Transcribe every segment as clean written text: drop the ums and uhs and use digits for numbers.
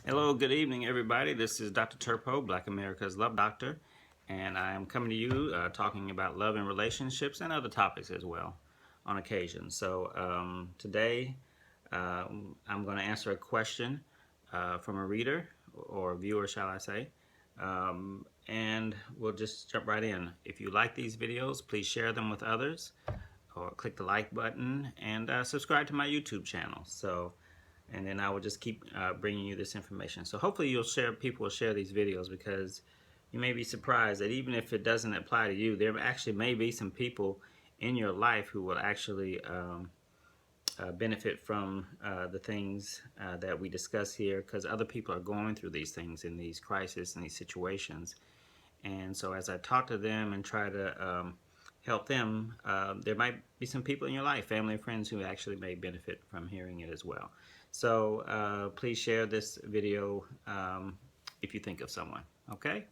Hello, good evening, everybody. This is Dr. Turpeau, Black America's Love Doctor, and I am coming to you talking about love and relationships and other topics as well on occasion. Today I'm going to answer a question from a reader or viewer, shall I say, and we'll just jump right in. If you like these videos, please share them with others or click the like button and subscribe to my YouTube channel. And then I will just keep bringing you this information. So hopefully people will share these videos, because you may be surprised that even if it doesn't apply to you, there actually may be some people in your life who will actually benefit from the things that we discuss here, because other people are going through these things in these crises and these situations. And so as I talk to them and try to help them, there might be some people in your life, family and friends, who actually may benefit from hearing it as well. So please share this video if you think of someone. Okay?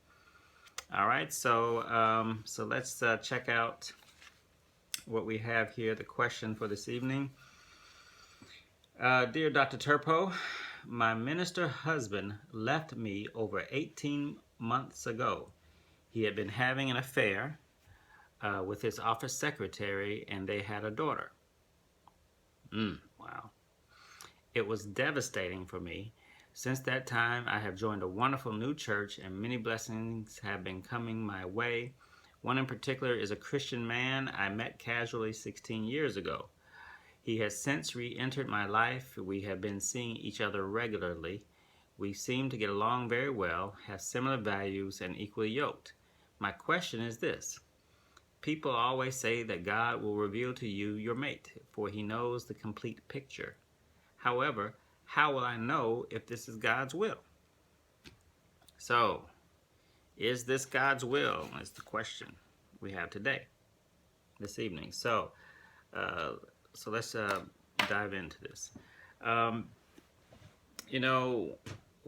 All right, so let's check out what we have here, the question for this evening. Dear Dr. Turpeau, my minister husband left me over 18 months ago. He had been having an affair with his office secretary, and they had a daughter. Wow. It was devastating for me. Since that time, I have joined a wonderful new church, and many blessings have been coming my way. One in particular is a Christian man I met casually 16 years ago. He has since re-entered my life. We have been seeing each other regularly. We seem to get along very well, have similar values, and equally yoked. My question is this. People always say that God will reveal to you your mate, for he knows the complete picture. However, how will I know if this is God's will? So, is this God's will? Is the question we have today, this evening. So let's dive into this. When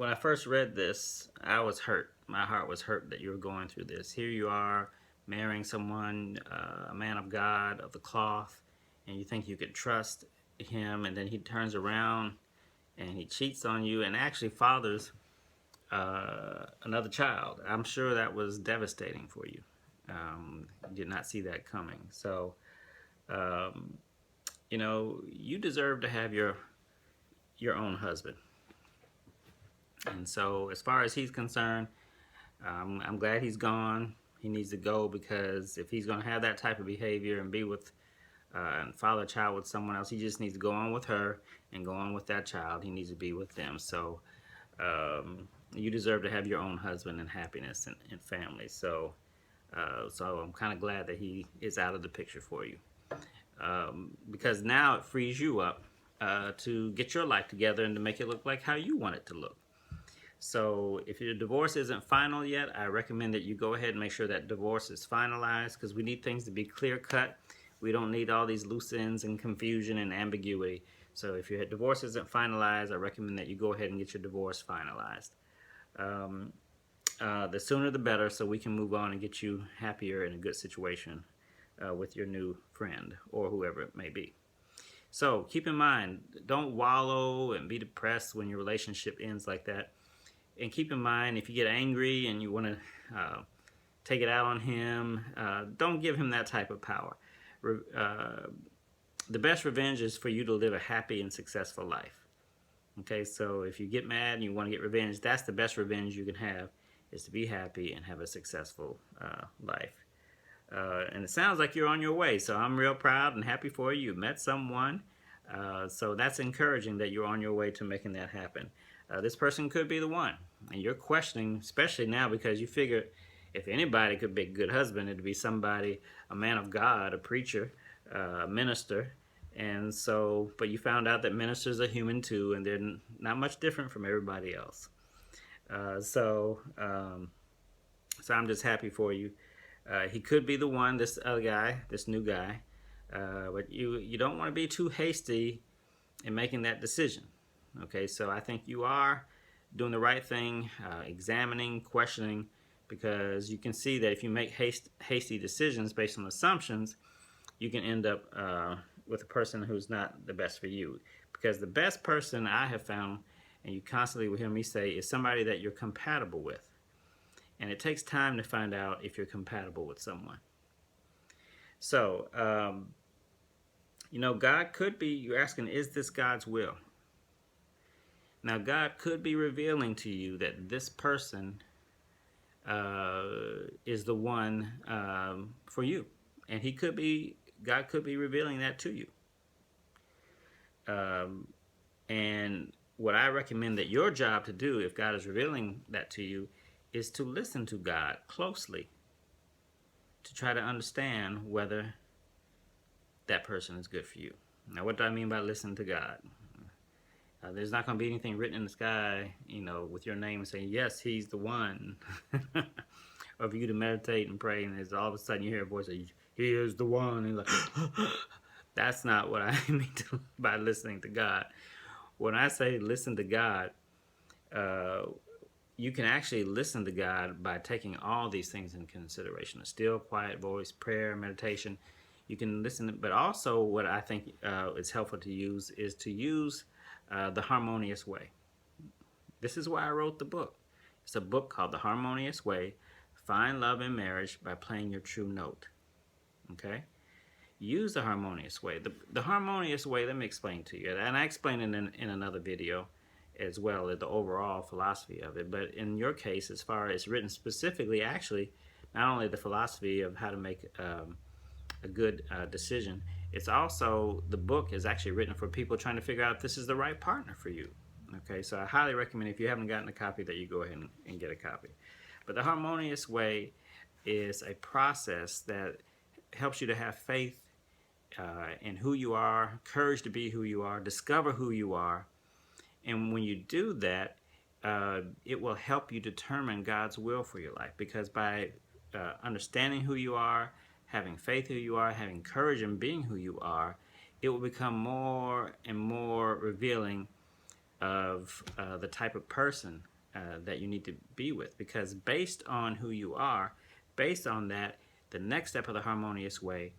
I first read this, I was hurt. My heart was hurt that you were going through this. Here you are, marrying someone, a man of God, of the cloth, and you think you could trust him, and then he turns around and he cheats on you and actually fathers another child. I'm sure that was devastating for you. Did not see that coming. So, you deserve to have your own husband. And so, as far as he's concerned, I'm glad he's gone. He needs to go, because if he's going to have that type of behavior and be with and father a child with someone else, he just needs to go on with her and go on with that child. He needs to be with them. So you deserve to have your own husband and happiness and family. So I'm kind of glad that he is out of the picture for you, because now it frees you up to get your life together and to make it look like how you want it to look. So if your divorce isn't final yet, I recommend that you go ahead and make sure that divorce is finalized, because we need things to be clear cut. We don't need all these loose ends and confusion and ambiguity. So if your divorce isn't finalized, I recommend that you go ahead and get your divorce finalized. The sooner the better, so we can move on and get you happier in a good situation with your new friend or whoever it may be. So keep in mind, don't wallow and be depressed when your relationship ends like that. And keep in mind, if you get angry and you want to take it out on him, don't give him that type of power. The best revenge is for you to live a happy and successful life. Okay, so if you get mad and you want to get revenge, that's the best revenge you can have, is to be happy and have a successful life. And it sounds like you're on your way, so I'm real proud and happy for you. You've met someone, so that's encouraging that you're on your way to making that happen. This person could be the one, and you're questioning, especially now, because you figure if anybody could be a good husband, it'd be somebody, a man of God, a preacher, a minister. And so, but you found out that ministers are human too, and they're not much different from everybody else. So I'm just happy for you. He could be the one, this other guy, this new guy, but you don't want to be too hasty in making that decision. Okay, so I think you are doing the right thing, examining, questioning, because you can see that if you make hasty decisions based on assumptions, you can end up with a person who's not the best for you. Because the best person I have found and you constantly will hear me say, is somebody that you're compatible with. And it takes time to find out if you're compatible with someone. So, God could be, you're asking, is this God's will? Now, God could be revealing to you that this person is the one for you. And God could be revealing that to you. And what I recommend that your job to do, if God is revealing that to you, is to listen to God closely to try to understand whether that person is good for you. Now, what do I mean by listen to God? There's not going to be anything written in the sky, with your name saying, yes, he's the one. Or for you to meditate and pray, and there's all of a sudden you hear a voice say, he is the one. And you're like, that's not what I mean by listening to God. When I say listen to God, you can actually listen to God by taking all these things into consideration: a still, quiet voice, prayer, meditation. You can listen, but also what I think is helpful to use is to use the harmonious way. This is why I wrote the book. It's a book called The Harmonious Way: Find Love in Marriage by Playing Your True Note. Okay? Use the harmonious way. The harmonious way, let me explain to you. And I explained it in another video as well, the overall philosophy of it. But in your case, as far as written specifically, actually, not only the philosophy of how to make a good decision, it's also, the book is actually written for people trying to figure out if this is the right partner for you. Okay, so I highly recommend, if you haven't gotten a copy, that you go ahead and get a copy. But the harmonious way is a process that helps you to have faith in who you are, courage to be who you are, discover who you are. And when you do that, it will help you determine God's will for your life. Because by understanding who you are, having faith who you are, having courage in being who you are, it will become more and more revealing of the type of person that you need to be with. Because based on who you are, based on that, the next step of the harmonious way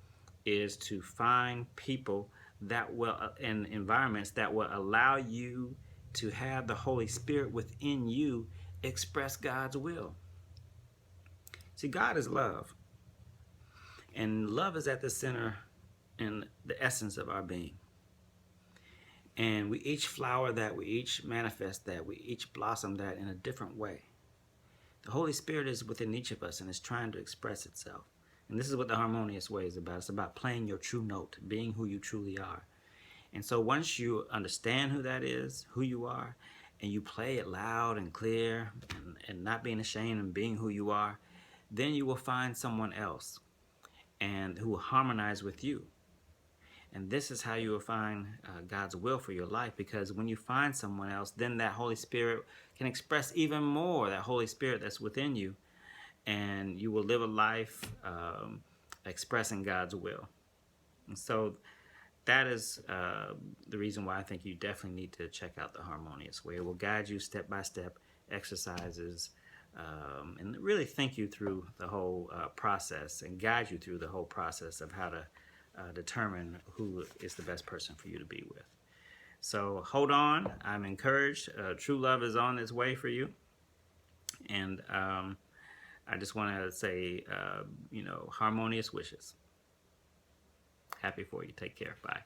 is to find people that will, and environments that will allow you to have the Holy Spirit within you express God's will. See, God is love. And love is at the center and the essence of our being. And we each flower that, we each manifest that, we each blossom that in a different way. The Holy Spirit is within each of us and is trying to express itself. And this is what the harmonious way is about. It's about playing your true note, being who you truly are. And so once you understand who that is, who you are, and you play it loud and clear and not being ashamed and being who you are, then you will find someone else and who will harmonize with you. And this is how you will find God's will for your life, because when you find someone else, then that Holy Spirit can express even more, that Holy Spirit that's within you, and you will live a life expressing God's will. And so that is the reason why I think you definitely need to check out the harmonious way. It will guide you step-by-step exercises and really think you through the whole process and guide you through the whole process of how to determine who is the best person for you to be with. So hold on. I'm encouraged. True love is on its way for you. And I just want to say, harmonious wishes. Happy for you. Take care. Bye.